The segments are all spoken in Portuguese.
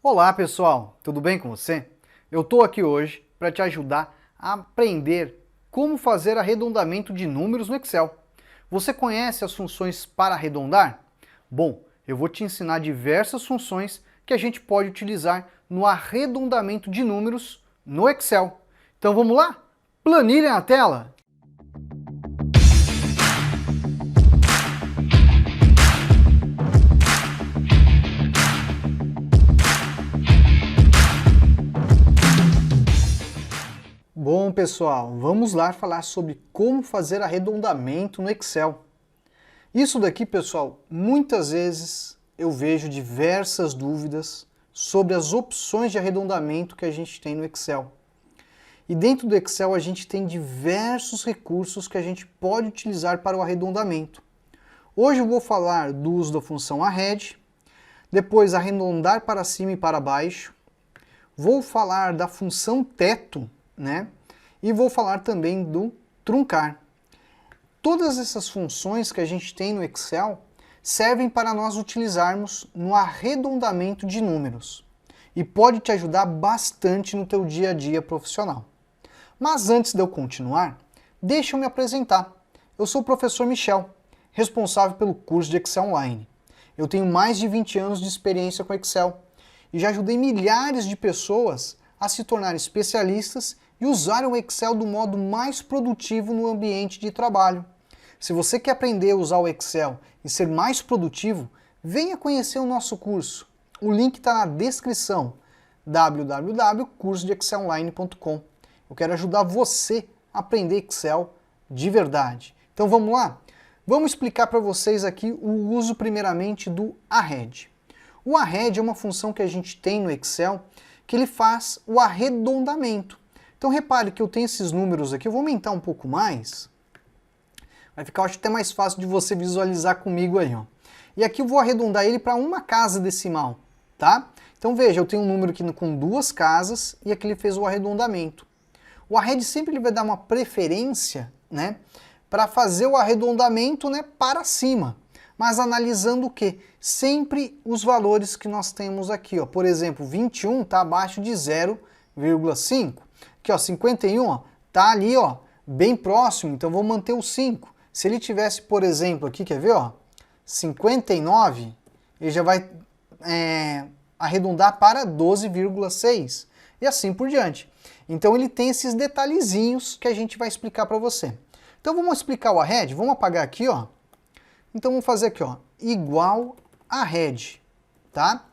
Olá pessoal, tudo bem com você? Eu estou aqui hoje para te ajudar a aprender como fazer arredondamento de números no Excel. Você conhece as funções para arredondar? Bom, eu vou te ensinar diversas funções que a gente pode utilizar no arredondamento de números no Excel. Então vamos lá? Planilha na tela! Bom pessoal, vamos lá falar sobre como fazer arredondamento no Excel. Isso daqui, pessoal, muitas vezes eu vejo diversas dúvidas sobre as opções de arredondamento que a gente tem no Excel. E dentro do Excel a gente tem diversos recursos que a gente pode utilizar para o arredondamento. Hoje eu vou falar do uso da função arred, depois arredondar para cima e para baixo, vou falar da função teto, né? E vou falar também do truncar. Todas essas funções que a gente tem no Excel servem para nós utilizarmos no arredondamento de números e pode te ajudar bastante no teu dia a dia profissional. Mas antes de eu continuar, deixa eu me apresentar. Eu sou o professor Michel, responsável pelo curso de Excel Online. Eu tenho mais de 20 anos de experiência com Excel e já ajudei milhares de pessoas a se tornarem especialistas e usar o Excel do modo mais produtivo no ambiente de trabalho. Se você quer aprender a usar o Excel e ser mais produtivo, venha conhecer o nosso curso. O link está na descrição, www.cursodeexcelonline.com. Eu quero ajudar você a aprender Excel de verdade. Então vamos lá? Vamos explicar para vocês aqui o uso primeiramente do arred. O arred é uma função que a gente tem no Excel que ele faz o arredondamento. Então repare que eu tenho esses números aqui, eu vou aumentar um pouco mais, vai ficar, acho, até mais fácil de você visualizar comigo aí, ó. E aqui eu vou arredondar ele para uma casa decimal, tá? Então veja, eu tenho um número aqui com duas casas e aqui ele fez o arredondamento. O arred sempre ele vai dar uma preferência, né, para fazer o arredondamento, né, para cima. Mas analisando o quê? Sempre os valores que nós temos aqui, ó. Por exemplo, 21 está abaixo de 0,5. Aqui, ó, 51, ó, tá ali, ó, bem próximo, então vou manter o 5. Se ele tivesse, por exemplo, aqui, quer ver, ó, 59, ele já vai arredondar para 12,6 e assim por diante. Então ele tem esses detalhezinhos que a gente vai explicar para você. Então vamos explicar o arred, vamos apagar aqui, ó. Então vamos fazer aqui, ó, igual arred, tá?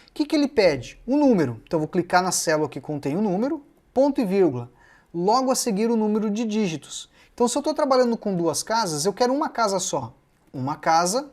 O que ele pede? O número. Então vou clicar na célula que contém o número, ponto e vírgula. Logo a seguir o número de dígitos. Então se eu estou trabalhando com duas casas, eu quero uma casa só. Uma casa,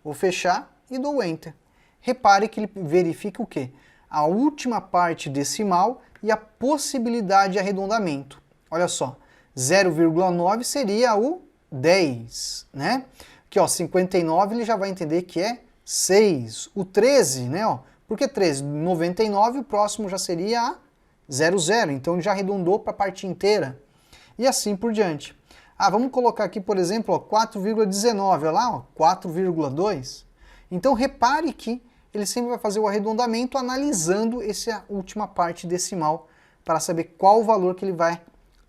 vou fechar e dou Enter. Repare que ele verifica o quê? A última parte decimal e a possibilidade de arredondamento. Olha só, 0,9 seria o 10, né? Aqui, ó, 59 ele já vai entender que é 6. O 13, né, ó, por que 13? 99, o próximo já seria a 00, então ele já arredondou para a parte inteira. E assim por diante. Ah, vamos colocar aqui, por exemplo, 4,19, olha lá, 4,2. Então repare que ele sempre vai fazer o arredondamento analisando essa última parte decimal para saber qual o valor que ele vai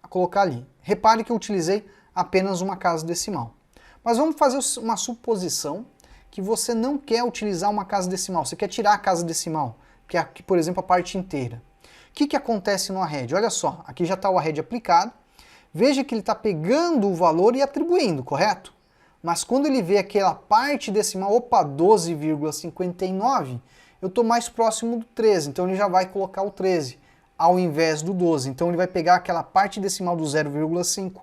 colocar ali. Repare que eu utilizei apenas uma casa decimal. Mas vamos fazer uma suposição que você não quer utilizar uma casa decimal, você quer tirar a casa decimal, que é aqui, por exemplo, a parte inteira. O que acontece no arred? Olha só, aqui já está o arred aplicado. Veja que ele está pegando o valor e atribuindo, correto? Mas quando ele vê aquela parte decimal, opa, 12,59, eu estou mais próximo do 13, então ele já vai colocar o 13 ao invés do 12. Então ele vai pegar aquela parte decimal do 0,5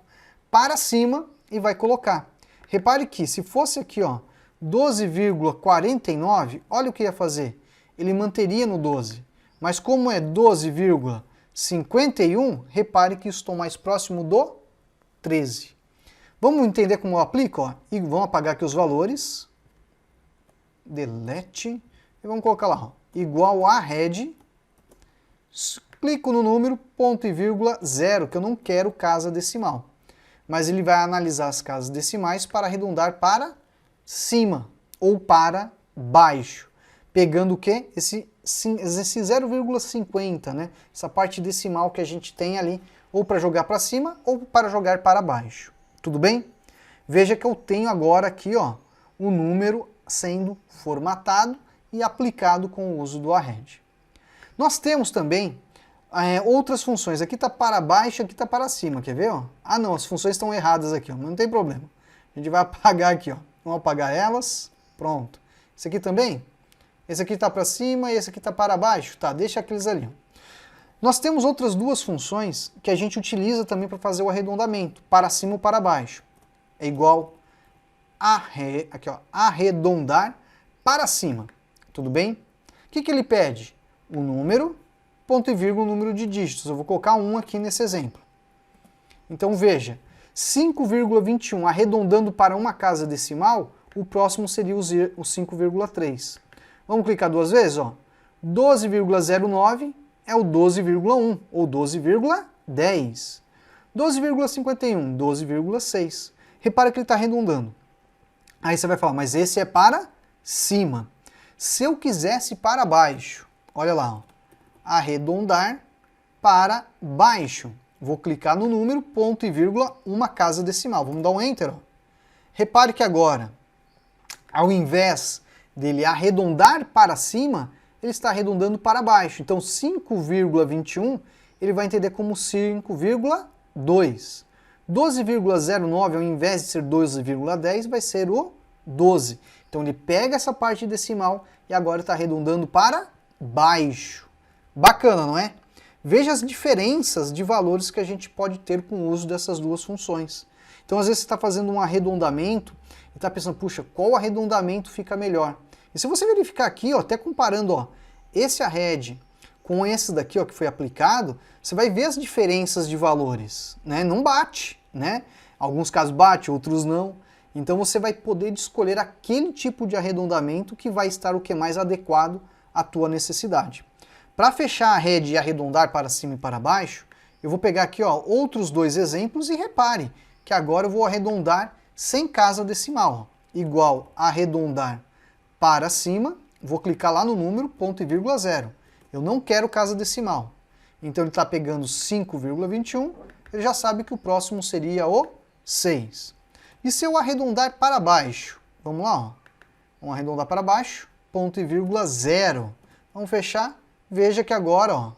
para cima e vai colocar. Repare que se fosse aqui, ó, 12,49, olha o que ia fazer. Ele manteria no 12. Mas como é 12,51, repare que estou mais próximo do 13. Vamos entender como eu aplico? Ó? E vamos apagar aqui os valores. Delete. E vamos colocar lá, ó, igual a arred. Clico no número, ponto e vírgula, 0, que eu não quero casa decimal. Mas ele vai analisar as casas decimais para arredondar para cima ou para baixo. Pegando o quê? Esse esse 0,50, né? Essa parte decimal que a gente tem ali, ou para jogar para cima ou para jogar para baixo. Tudo bem? Veja que eu tenho agora aqui, ó, o número sendo formatado e aplicado com o uso do arred. Nós temos também outras funções. Aqui está para baixo, aqui está para cima. Quer ver? Ó? Ah não, as funções estão erradas aqui, ó, mas não tem problema. A gente vai apagar aqui, ó. Vamos apagar elas. Pronto. Esse aqui também? Esse aqui está para cima e esse aqui está para baixo? Tá, deixa aqueles ali. Nós temos outras duas funções que a gente utiliza também para fazer o arredondamento, para cima ou para baixo. É igual aqui, ó, arredondar para cima. Tudo bem? O que ele pede? O número, ponto e vírgula, o número de dígitos. Eu vou colocar 1 aqui nesse exemplo. Então veja, 5,21 arredondando para uma casa decimal, o próximo seria o 5,3. Vamos clicar duas vezes, ó. 12,09 é o 12,1 ou 12,10. 12,51, 12,6. Repara que ele está arredondando. Aí você vai falar, mas esse é para cima. Se eu quisesse para baixo, olha lá, ó, arredondar para baixo. Vou clicar no número, ponto e vírgula, uma casa decimal. Vamos dar um Enter. Ó. Repare que agora, ao invés dele arredondar para cima, ele está arredondando para baixo. Então 5,21 ele vai entender como 5,2. 12,09 ao invés de ser 12,10 vai ser o 12. Então ele pega essa parte decimal e agora está arredondando para baixo. Bacana, não é? Veja as diferenças de valores que a gente pode ter com o uso dessas duas funções. Então às vezes você está fazendo um arredondamento e está pensando, puxa, qual arredondamento fica melhor? E se você verificar aqui, ó, até comparando ó, esse arred com esse daqui ó, que foi aplicado, você vai ver as diferenças de valores. Né? Não bate, né? Alguns casos bate, outros não. Então você vai poder escolher aquele tipo de arredondamento que vai estar o que é mais adequado à tua necessidade. Para fechar a rede e arredondar para cima e para baixo, eu vou pegar aqui ó, outros dois exemplos e repare que agora eu vou arredondar sem casa decimal. Ó, igual arredondar para cima, vou clicar lá no número, ponto e vírgula 0. Eu não quero casa decimal. Então ele está pegando 5,21, ele já sabe que o próximo seria o 6. E se eu arredondar para baixo? Vamos lá, ó. Vamos arredondar para baixo, ponto e vírgula 0. Vamos fechar. Veja que agora, ó.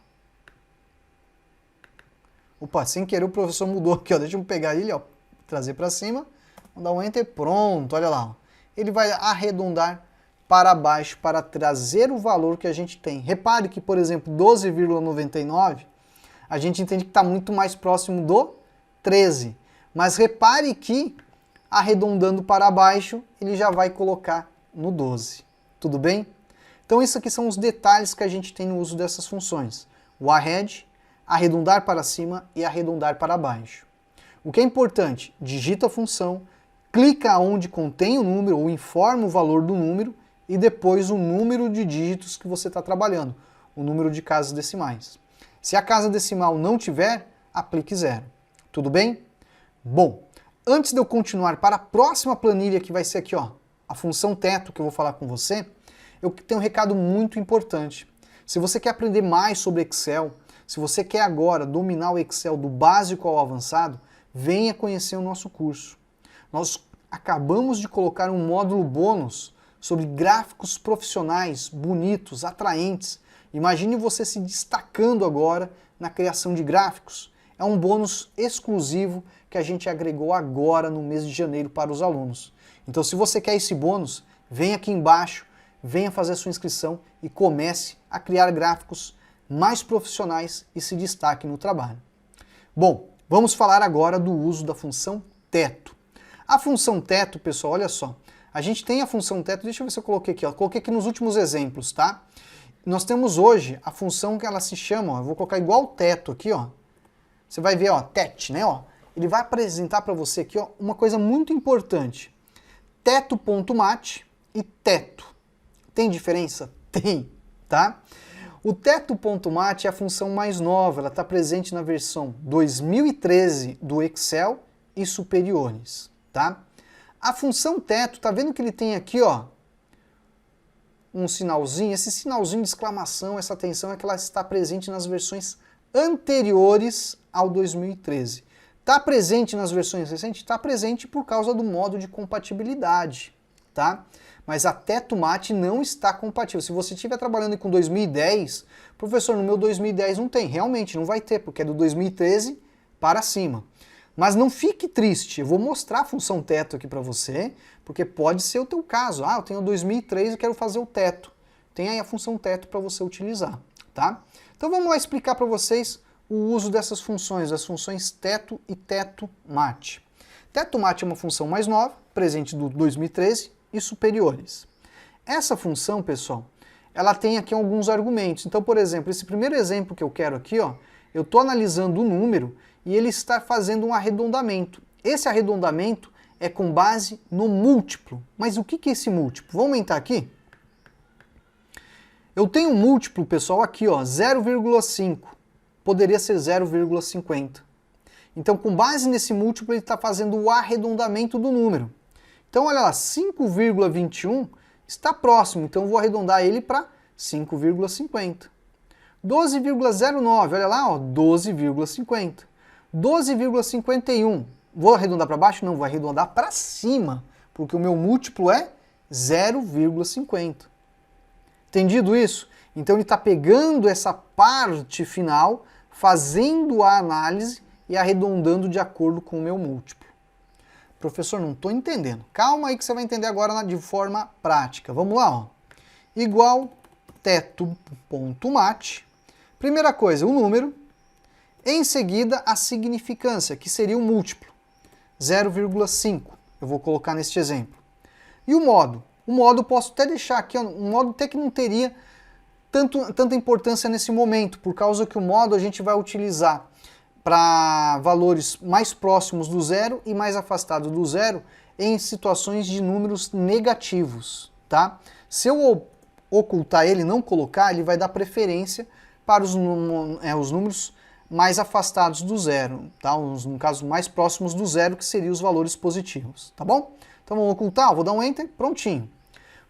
Opa, sem querer o professor mudou aqui, ó. Deixa eu pegar ele, ó. Trazer para cima. Vamos dar um Enter. Pronto, olha lá. Ó. Ele vai arredondar para baixo para trazer o valor que a gente tem. Repare que, por exemplo, 12,99, a gente entende que está muito mais próximo do 13. Mas repare que, arredondando para baixo, ele já vai colocar no 12. Tudo bem? Então isso aqui são os detalhes que a gente tem no uso dessas funções. O arred, arredondar para cima e arredondar para baixo. O que é importante? Digita a função, clica onde contém o número ou informa o valor do número e depois o número de dígitos que você está trabalhando, o número de casas decimais. Se a casa decimal não tiver, aplique 0. Tudo bem? Bom, antes de eu continuar para a próxima planilha que vai ser aqui, ó, a função teto que eu vou falar com você, eu tenho um recado muito importante. Se você quer aprender mais sobre Excel, se você quer agora dominar o Excel do básico ao avançado, venha conhecer o nosso curso. Nós acabamos de colocar um módulo bônus sobre gráficos profissionais, bonitos, atraentes. Imagine você se destacando agora na criação de gráficos. É um bônus exclusivo que a gente agregou agora no mês de janeiro para os alunos. Então se você quer esse bônus, vem aqui embaixo, venha fazer a sua inscrição e comece a criar gráficos mais profissionais e se destaque no trabalho. Bom, vamos falar agora do uso da função teto. A função teto, pessoal, olha só. A gente tem a função teto, deixa eu ver se eu coloquei aqui, ó. Coloquei aqui nos últimos exemplos, tá? Nós temos hoje a função que ela se chama, ó, eu vou colocar igual teto aqui, ó. Você vai ver, ó, tet, né, ó. Ele vai apresentar para você aqui, ó, uma coisa muito importante. Teto.mat e teto. Tem diferença? Tem, tá? O teto.mat é a função mais nova, ela está presente na versão 2013 do Excel e superiores, tá? A função teto, tá vendo que ele tem aqui, ó, um sinalzinho, esse sinalzinho de exclamação, essa tensão é que ela está presente nas versões anteriores ao 2013. Está presente nas versões recentes? Está presente por causa do modo de compatibilidade, tá? Mas a Teto Mate não está compatível. Se você estiver trabalhando com 2010, professor, no meu 2010 não tem. Realmente, não vai ter, porque é do 2013 para cima. Mas não fique triste, eu vou mostrar a função teto aqui para você, porque pode ser o teu caso. Ah, eu tenho 2003 e quero fazer o teto. Tem aí a função teto para você utilizar, tá? Então vamos lá explicar para vocês o uso dessas funções, as funções teto e teto mate. Teto mate é uma função mais nova, presente do 2013 e superiores. Essa função, pessoal, ela tem aqui alguns argumentos. Então, por exemplo, esse primeiro exemplo que eu quero aqui, ó, eu estou analisando o número e ele está fazendo um arredondamento. Esse arredondamento é com base no múltiplo. Mas o que é esse múltiplo? Vou aumentar aqui. Eu tenho um múltiplo, pessoal, aqui, ó, 0,5. Poderia ser 0,50. Então, com base nesse múltiplo, ele está fazendo o arredondamento do número. Então, olha lá, 5,21 está próximo, então eu vou arredondar ele para 5,50. 12,09, olha lá, ó, 12,50. 12,51, vou arredondar para baixo? Não, vou arredondar para cima, porque o meu múltiplo é 0,50. Entendido isso? Então ele está pegando essa parte final, fazendo a análise e arredondando de acordo com o meu múltiplo. Professor, não estou entendendo. Calma aí que você vai entender agora de forma prática. Vamos lá, ó. Igual teto.mate. Primeira coisa, o número. Em seguida, a significância, que seria o múltiplo, 0,5. Eu vou colocar neste exemplo. E o modo? O modo eu posso até deixar aqui, um modo até que não teria tanta importância nesse momento, por causa que o modo a gente vai utilizar para valores mais próximos do zero e mais afastados do zero em situações de números negativos, tá? Se eu ocultar ele, não colocar, ele vai dar preferência para os números mais afastados do zero, tá? No caso, mais próximos do zero, que seriam os valores positivos, tá bom? Então vamos ocultar, vou dar um Enter, prontinho.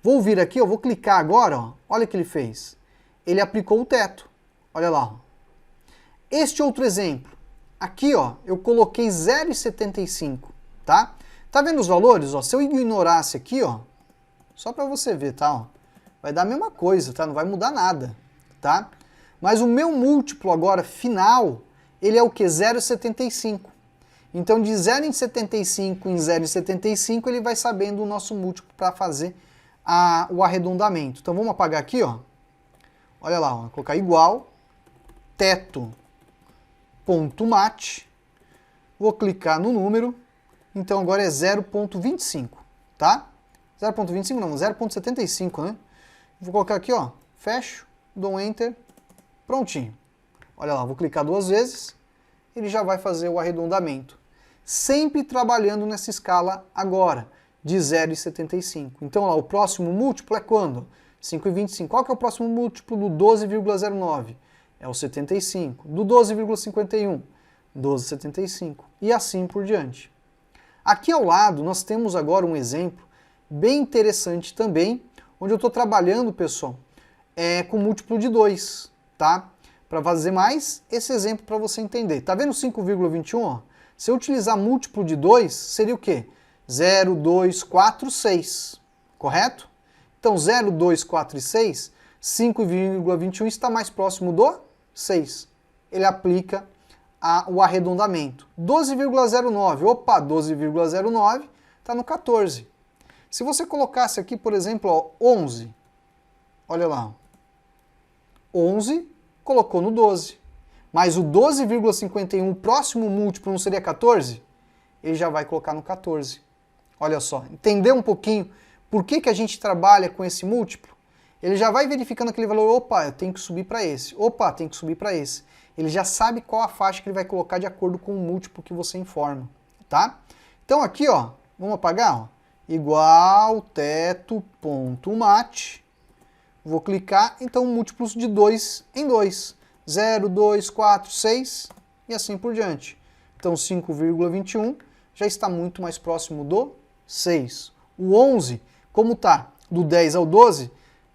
Vou vir aqui, eu vou clicar agora, ó, olha o que ele fez. Ele aplicou o teto, olha lá. Ó. Este outro exemplo, aqui ó, eu coloquei 0,75, tá? Tá vendo os valores? Ó? Se eu ignorasse aqui, ó, só para você ver, tá? Ó, vai dar a mesma coisa, tá? Não vai mudar nada, tá? Mas o meu múltiplo agora, final, ele é o que? 0,75. Então de 0,75 em 0,75 ele vai sabendo o nosso múltiplo para fazer o arredondamento. Então vamos apagar aqui, ó. Olha lá, ó, vou colocar igual, teto.mate, vou clicar no número, então agora é 0,25, tá? 0,25 não, 0,75, né? Vou colocar aqui, ó, fecho, dou um Enter, prontinho. Olha lá, vou clicar duas vezes, ele já vai fazer o arredondamento. Sempre trabalhando nessa escala agora, de 0,75. Então, lá, o próximo múltiplo é quando? 5,25. Qual que é o próximo múltiplo do 12,09? É o 75. Do 12,51? 12,75. E assim por diante. Aqui ao lado, nós temos agora um exemplo bem interessante também, onde eu estou trabalhando, pessoal, com múltiplo de 2, tá? Para fazer mais esse exemplo para você entender. Tá vendo 5,21? Se eu utilizar múltiplo de 2, seria o quê? 0, 2, 4, 6, correto? Então 0, 2, 4 e 6, 5,21 está mais próximo do 6. Ele aplica o arredondamento. 12,09, opa, 12,09 está no 14. Se você colocasse aqui, por exemplo, ó, 11, olha lá, 11 colocou no 12. Mas o 12,51, o próximo múltiplo não seria 14? Ele já vai colocar no 14. Olha só, entendeu um pouquinho por que a gente trabalha com esse múltiplo? Ele já vai verificando aquele valor, opa, eu tenho que subir para esse, opa, tem que subir para esse. Ele já sabe qual a faixa que ele vai colocar de acordo com o múltiplo que você informa, tá? Então aqui, ó, vamos apagar, ó, igual teto.mate, vou clicar, então múltiplos de 2 em 2, 0, 2, 4, 6 e assim por diante. Então 5,21 já está muito mais próximo do 6. O 11, como tá do 10 ao 12,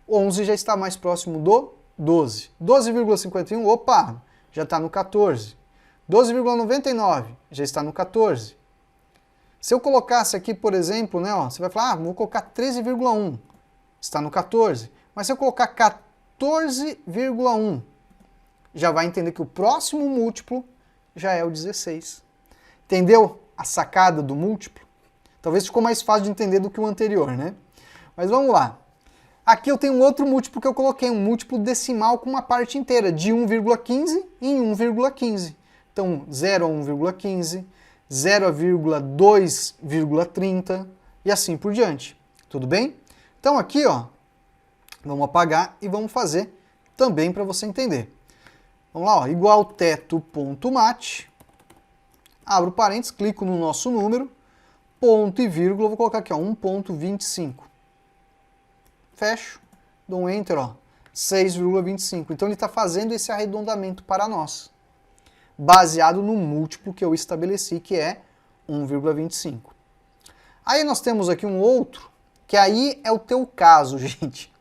11 já está mais próximo do 12. 12,51, opa, já está no 14. 12,99 já está no 14. Se eu colocasse aqui, por exemplo, né, ó, você vai falar, vou colocar 13,1, está no 14. Mas se eu colocar 14,1, já vai entender que o próximo múltiplo já é o 16. Entendeu a sacada do múltiplo? Talvez ficou mais fácil de entender do que o anterior, né? Mas vamos lá. Aqui eu tenho um outro múltiplo que eu coloquei, um múltiplo decimal com uma parte inteira, de 1,15 em 1,15. Então, 0 a 1,15, 0,2,30 e assim por diante. Tudo bem? Então aqui, ó, vamos apagar e vamos fazer também para você entender. Vamos lá, ó, igual teto.mat, abro parênteses, clico no nosso número, ponto e vírgula, vou colocar aqui, ó, 1,25. Fecho, dou um Enter, ó, 6,25. Então ele está fazendo esse arredondamento para nós, baseado no múltiplo que eu estabeleci, que é 1,25. Aí nós temos aqui um outro, que aí é o teu caso, gente.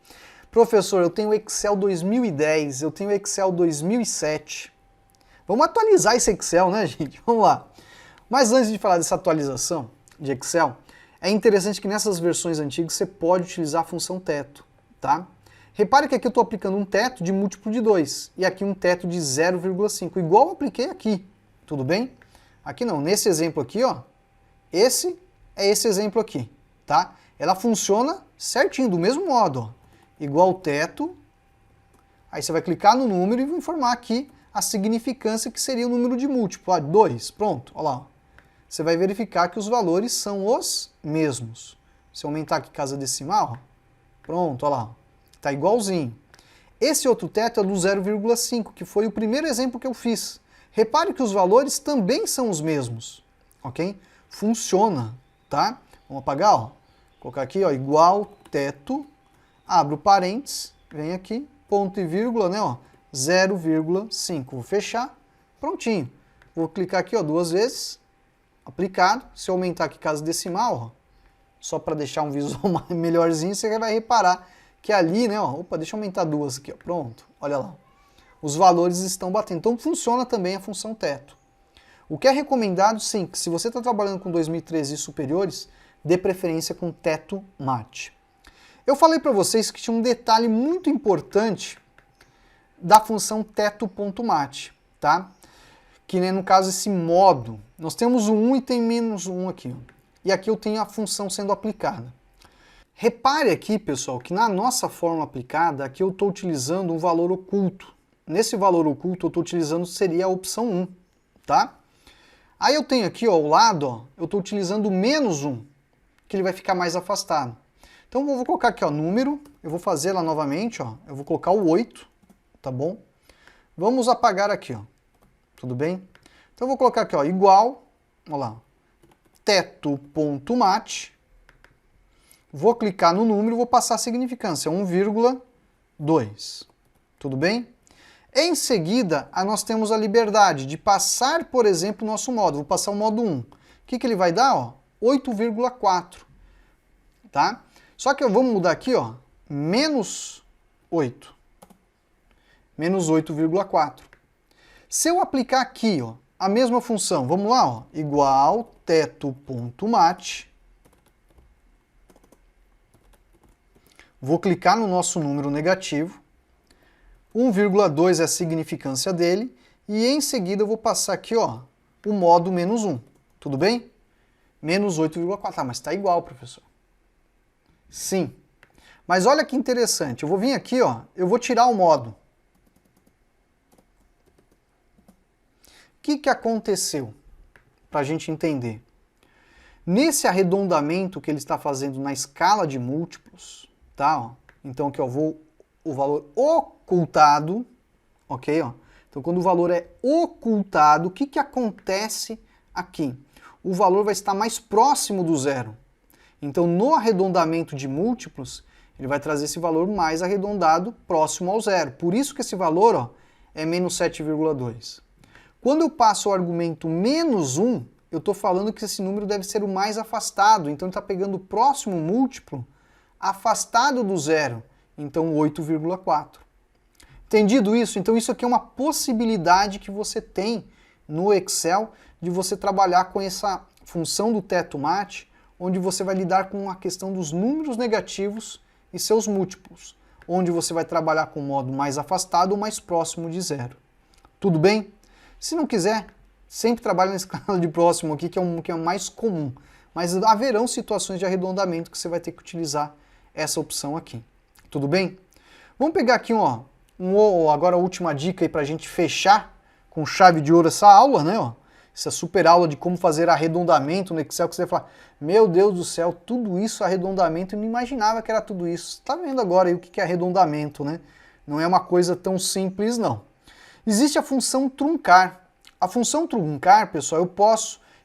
Professor, eu tenho Excel 2010, eu tenho Excel 2007. Vamos atualizar esse Excel, né, gente? Vamos lá. Mas antes de falar dessa atualização de Excel, é interessante que nessas versões antigas você pode utilizar a função teto, tá? Repare que aqui eu estou aplicando um teto de múltiplo de 2 e aqui um teto de 0,5, igual eu apliquei aqui, tudo bem? Aqui não, nesse exemplo aqui, ó, esse é esse exemplo aqui, tá? Ela funciona certinho, do mesmo modo, ó, igual teto, aí você vai clicar no número e vai informar aqui a significância que seria o número de múltiplo, ó, 2, pronto, ó lá, ó. Você vai verificar que os valores são os mesmos. Se eu aumentar aqui casa decimal, ó, pronto, ó lá, está igualzinho. Esse outro teto é do 0,5, que foi o primeiro exemplo que eu fiz. Repare que os valores também são os mesmos, ok? Funciona, tá? Vamos apagar, ó. Colocar aqui, ó, igual teto, abro parênteses, vem aqui, ponto e vírgula, né, ó, 0,5. Vou fechar, prontinho. Vou clicar aqui, ó, 2 vezes, aplicado. Se eu aumentar aqui casa decimal, ó, só para deixar um visual melhorzinho, você vai reparar que ali, né, ó, opa, deixa eu aumentar 2 aqui, ó, pronto, olha lá. Os valores estão batendo. Então funciona também a função teto. O que é recomendado, sim, que se você está trabalhando com 2013 e superiores, dê preferência com teto mat. Eu falei para vocês que tinha um detalhe muito importante da função teto.mat, tá? Que, né, no caso, esse modo, nós temos o 1 e tem menos 1 aqui, ó. E aqui eu tenho a função sendo aplicada. Repare aqui, pessoal, que na nossa fórmula aplicada, aqui eu estou utilizando um valor oculto. Nesse valor oculto eu estou utilizando, seria a opção 1, tá? Aí eu tenho aqui, ó, ao lado, ó, eu estou utilizando o menos 1, que ele vai ficar mais afastado. Então eu vou colocar aqui, ó, número, eu vou fazer lá novamente, ó, eu vou colocar o 8, tá bom? Vamos apagar aqui, ó, tudo bem? Então eu vou colocar aqui, ó, igual, olha lá, teto.mat, vou clicar no número e vou passar a significância, 1,2, tudo bem? Em seguida, nós temos a liberdade de passar, por exemplo, o nosso modo. Vou passar o modo 1. O que ele vai dar? Ó, 8,4. Tá? Só que vamos mudar aqui, ó, menos 8. Menos 8,4. Se eu aplicar aqui, ó, a mesma função, vamos lá, ó, igual teto.mat. Vou clicar no nosso número negativo. 1,2 é a significância dele, e em seguida eu vou passar aqui, ó, o modo menos 1, tudo bem? Menos 8,4, ah, mas está igual, professor. Sim, mas olha que interessante, eu vou vir aqui, ó, eu vou tirar o modo. O que aconteceu? Para a gente entender. Nesse arredondamento que ele está fazendo na escala de múltiplos, tá? Ó, então aqui eu vou o valor ocultado, ok? Ó? Então, quando o valor é ocultado, o que acontece aqui? O valor vai estar mais próximo do zero. Então, no arredondamento de múltiplos, ele vai trazer esse valor mais arredondado próximo ao zero. Por isso que esse valor, ó, é menos 7,2. Quando eu passo o argumento menos 1, eu estou falando que esse número deve ser o mais afastado. Então, ele está pegando o próximo múltiplo afastado do zero. então 8,4. Entendido isso? Então isso aqui é uma possibilidade que você tem no Excel de você trabalhar com essa função do teto mate, onde você vai lidar com a questão dos números negativos e seus múltiplos, onde você vai trabalhar com o modo mais afastado ou mais próximo de zero. Tudo bem? Se não quiser, sempre trabalhe na escala de próximo aqui, que é o mais comum. Mas haverão situações de arredondamento que você vai ter que utilizar essa opção aqui. Tudo bem? Vamos pegar aqui, ó, agora a última dica aí para a gente fechar com chave de ouro essa aula, né? Ó, essa super aula de como fazer arredondamento no Excel, que você vai falar, meu Deus do céu, tudo isso arredondamento, eu não imaginava que era tudo isso. Você está vendo agora aí o que é arredondamento, né? Não é uma coisa tão simples, não. Existe a função truncar. A função truncar, pessoal,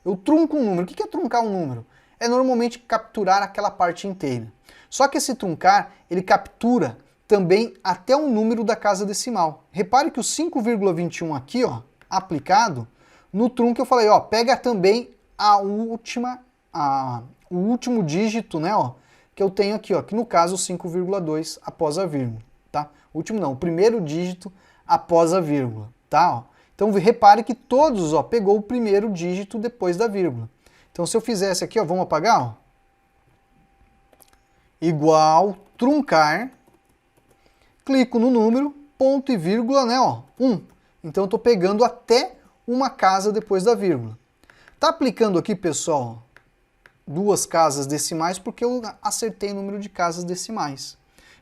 eu trunco um número. O que é truncar um número? É normalmente capturar aquela parte inteira. Só que esse truncar, ele captura também até o número da casa decimal. Repare que o 5,21 aqui, ó, aplicado, no trunco eu falei, ó, pega também o último dígito, né, ó, que eu tenho aqui, ó, que no caso o 5,2 após a vírgula, tá? O último não, o primeiro dígito após a vírgula, tá? Ó. Então repare que todos, ó, pegou o primeiro dígito depois da vírgula. Então se eu fizesse aqui, ó, vamos apagar, ó, igual truncar, clico no número, ponto e vírgula, né, ó, 1. Então eu estou pegando até uma casa depois da vírgula. Tá aplicando aqui, pessoal, duas casas decimais porque eu acertei o número de casas decimais.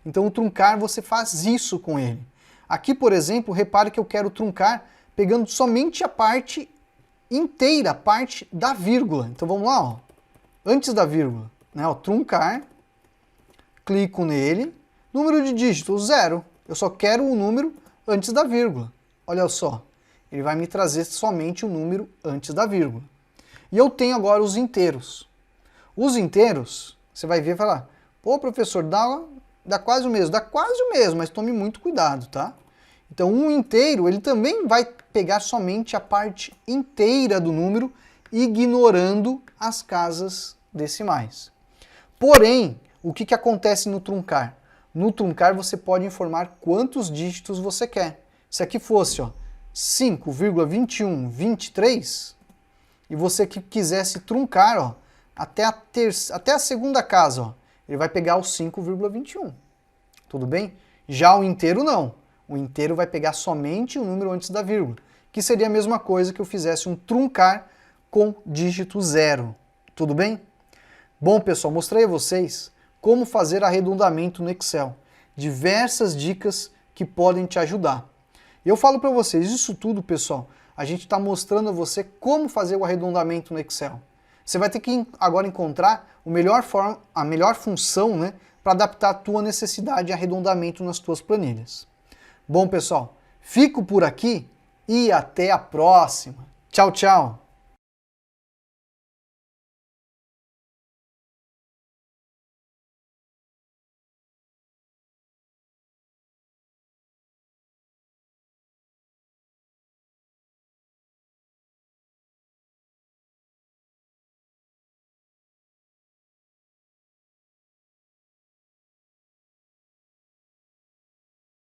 Então o truncar você faz isso com ele. Aqui, por exemplo, repare que eu quero truncar pegando somente a parte inteira, a parte da vírgula. Então vamos lá, ó, antes da vírgula, né, ó, truncar, clico nele, número de dígitos, 0. Eu só quero o número antes da vírgula. Olha só, ele vai me trazer somente o número antes da vírgula. E eu tenho agora os inteiros. Os inteiros, você vai ver e falar, pô, professor, dá quase o mesmo. Dá quase o mesmo, mas tome muito cuidado, tá? Então, um inteiro, ele também vai pegar somente a parte inteira do número, ignorando as casas decimais. Porém, o que acontece no truncar? No truncar você pode informar quantos dígitos você quer. Se aqui fosse, ó, 5,2123 e você que quisesse truncar, ó, até a segunda casa, ó, ele vai pegar o 5,21. Tudo bem? Já o inteiro não. O inteiro vai pegar somente o número antes da vírgula, que seria a mesma coisa que eu fizesse um truncar com dígito 0. Tudo bem? Bom, pessoal, mostrei a vocês como fazer arredondamento no Excel. Diversas dicas que podem te ajudar. Eu falo para vocês, isso tudo, pessoal, a gente está mostrando a você como fazer o arredondamento no Excel. Você vai ter que agora encontrar a melhor função, né, para adaptar a tua necessidade de arredondamento nas tuas planilhas. Bom, pessoal, fico por aqui e até a próxima. Tchau, tchau!